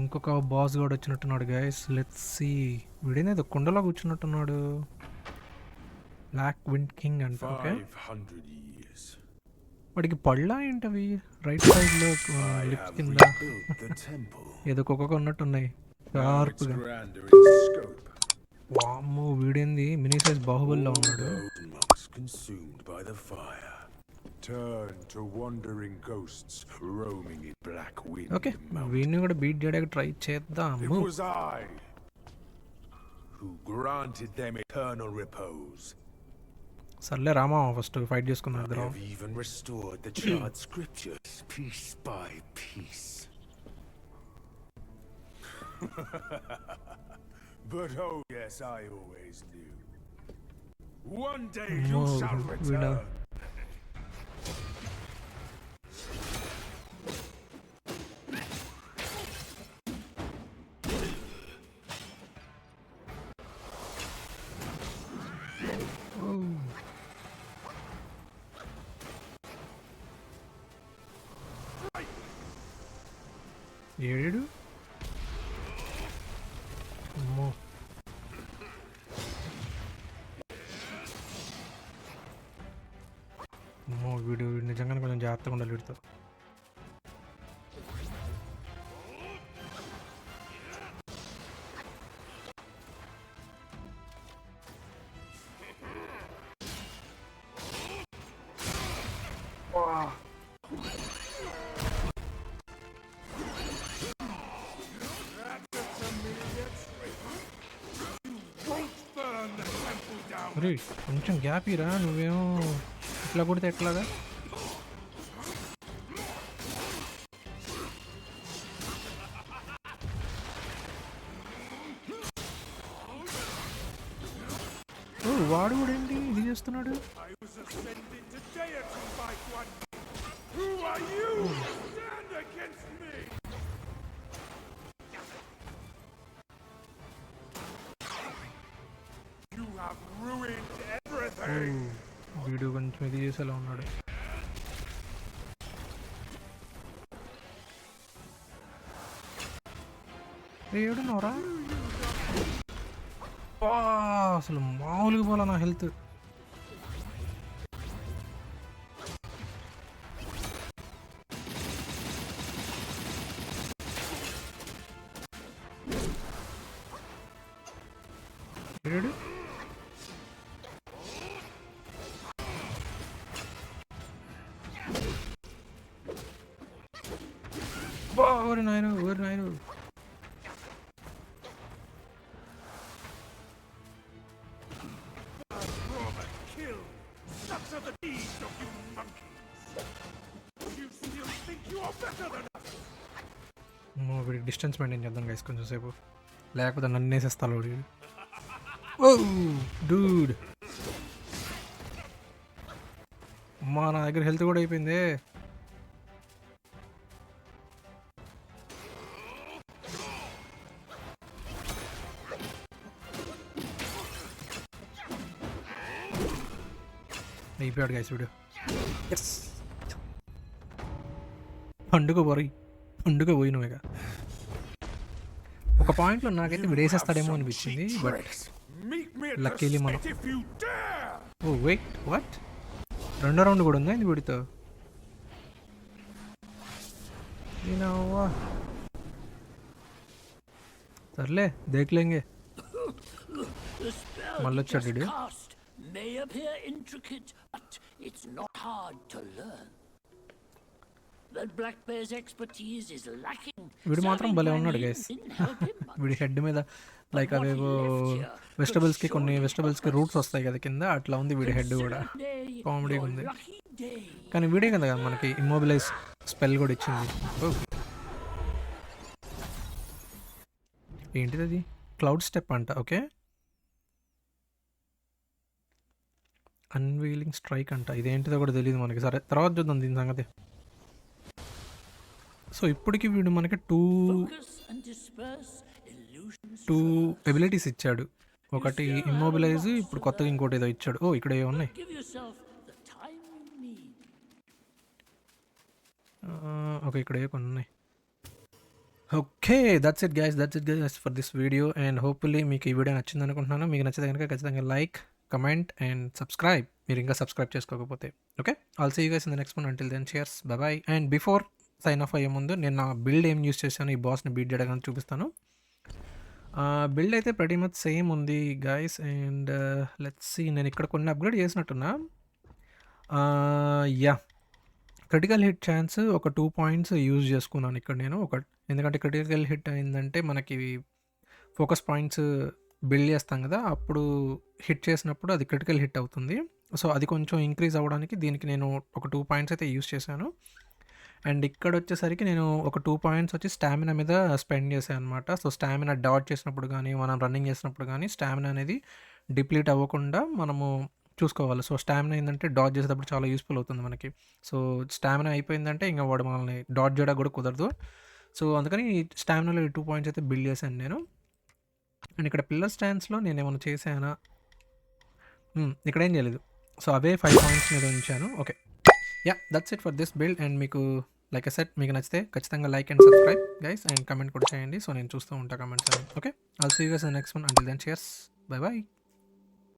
ఇంకొక బాస్ కూడా వచ్చినట్టున్నాడు గైస్. Let's see. వీడేనేదో కుండలో కూర్చున్నట్టున్నాడు. బ్లాక్ విండ్ కింగ్ అంట. ఓకే, వాడికి పళ్ళ ఏంటవి రైట్ సైడ్ లో లిప్స్ కింద ఏదో కుక్క ఉన్నట్టున్నాయి షార్ప్గా. వామ్మో, వీడేంది మినీ సైజ్ బాహుబలిలో ఉన్నాడు. ఓకే, వీడిని కూడా బీట్ చేయడానికి ట్రై చేద్దాము. సర్లే రామా, ఫస్ట్ ఫైట్ చేసుకున్నాం ఇద్దరం. But oh yes, I always knew. One day you shall return. ఏడు అమ్మో, అమ్మో, వీడు నిజంగానే కొంచెం జాగ్రత్తగా ఉండాలి వీడితో. అరే కొంచెం గ్యాప్ ఇరా, నువ్వేమో ఇట్లా కొడితే ఎట్లాగా? వాడు కూడా ఏంటి ఇది చేస్తున్నాడు? వీడియో కొంచెం ఇది చేసేలా ఉన్నాడు. ఏడున్నారా? అసలు మామూలుగా పోలా నా హెల్త్. ఏడు ఓరి నాయను, ఓరి నాయను. వీడికి డిస్టెన్స్ మెయింటైన్ చేద్దాం గైస్ కొంచెం సేపు, లేకపోతే నన్ను వేసేస్తాడు వీడు. ఓ డూడ్, అమ్మా నా దగ్గర హెల్త్ కూడా అయిపోయింది. అయిపోయాడు గైస్ వీడియో. పండుగ పోయి నువ్వేగా. ఒక పాయింట్లో నాకైతే విడేసేస్తాడేమో అనిపించింది, బట్ లక్కీలీ మనం. ఓ వెయిట్, వాట్? రెండో రౌండ్ కూడా ఉందా ఇది వీడితో? సర్లే దేఖ్లేంగే. మళ్ళీ వచ్చాడు వీడు. May appear intricate, but it's not hard to learn. That Black Bear's expertise is lacking. వీడు మాత్రం భలే ఉన్నాడు గైస్. వీడి హెడ్ మీద లైక్ అవేవో వెజిటబుల్స్కి కొన్ని వెజిటబుల్స్కి రూట్స్ వస్తాయి కదా కింద, అట్లా ఉంది వీడి హెడ్ కూడా. కామెడీగా ఉంది. కానీ వీడే కదా మనకి ఇమ్మొబిలైజ్ స్పెల్ కూడా ఇచ్చింది. ఏంటిది అది? క్లౌడ్ స్టెప్ అంట. ఓకే, అన్వీలింగ్ స్ట్రైక్ అంట. ఇదేంటిదో కూడా తెలియదు మనకి. సరే తర్వాత చూద్దాం దీని సంగతి. సో ఇప్పటికి వీడు మనకి టూ ఎబిలిటీస్ ఇచ్చాడు. ఒకటి ఇమ్మొబిలైజ్, ఇప్పుడు కొత్తగా ఇంకోటి ఏదో ఇచ్చాడు. ఓ ఇక్కడ ఏ ఉన్నాయి? ఓకే, ఇక్కడ ఏ కొన్ని ఉన్నాయి. Okay, that's it guys for this video. And hopefully మీకు ఈ వీడియో నచ్చింది అనుకుంటున్నాను. మీకు నచ్చితే కనుక ఖచ్చితంగా లైక్, కమెంట్ అండ్ సబ్స్క్రైబ్, మీరు ఇంకా సబ్స్క్రైబ్ చేసుకోకపోతే. Okay, all see you guys in the next one. Until then cheers, bye. And before sign off అయ్యే ముందు నేను నా బిల్డ్ ఏం యూస్ చేశాను ఈ బాస్ని బీట్ చేయడానికి చూపిస్తాను. బిల్డ్ అయితే ప్రతి మచ్ సేమ్ ఉంది గైస్. అండ్ లెట్స్ సీ, నేను ఇక్కడ కొన్ని అప్గ్రేడ్ చేసినట్టున్నా. యా, క్రిటికల్ హిట్ ఛాన్స్ ఒక 2 పాయింట్స్ యూజ్ చేసుకున్నాను ఇక్కడ నేను. ఎందుకంటే క్రిటికల్ హిట్ అయిందంటే మనకి ఫోకస్ పాయింట్స్ బిల్డ్ చేస్తాం కదా, అప్పుడు హిట్ చేసినప్పుడు అది క్రిటికల్ హిట్ అవుతుంది. సో అది కొంచెం ఇంక్రీజ్ అవ్వడానికి దీనికి నేను ఒక 2 పాయింట్స్ అయితే యూజ్ చేశాను. అండ్ ఇక్కడ వచ్చేసరికి నేను ఒక 2 పాయింట్స్ వచ్చి స్టామినా మీద స్పెండ్ చేశాను అనమాట. సో స్టామినా డాట్ చేసినప్పుడు కానీ, మనం రన్నింగ్ చేసినప్పుడు కానీ స్టామినా అనేది డిప్లీట్ అవ్వకుండా మనము చూసుకోవాలి. సో స్టామినా ఏంటంటే డాట్ చేసేటప్పుడు చాలా యూస్ఫుల్ అవుతుంది మనకి. సో స్టామినా అయిపోయిందంటే ఇంకా వాడు మనల్ని డాట్ చేయడానికి కూడా కుదరదు. సో అందుకని స్టామినాలో 2 పాయింట్స్ అయితే బిల్డ్ చేశాను నేను. అండ్ ఇక్కడ పిల్లర్ స్టాండ్స్లో నేను ఏమైనా చేశానా, ఇక్కడ ఏం చేయలేదు. సో అవే 5 పాయింట్స్ మీద ఉంచాను. Okay, ya, that's it for this build. And మీకు లైక్ ఐ సెడ్, మీకు నచ్చితే ఖచ్చితంగా like and subscribe guys, and comment కూడా చేయండి. సో నేను చూస్తూ ఉంటాను కమెంట్స్ అని. Okay, all see you guys in the next one. Until then cheers, by.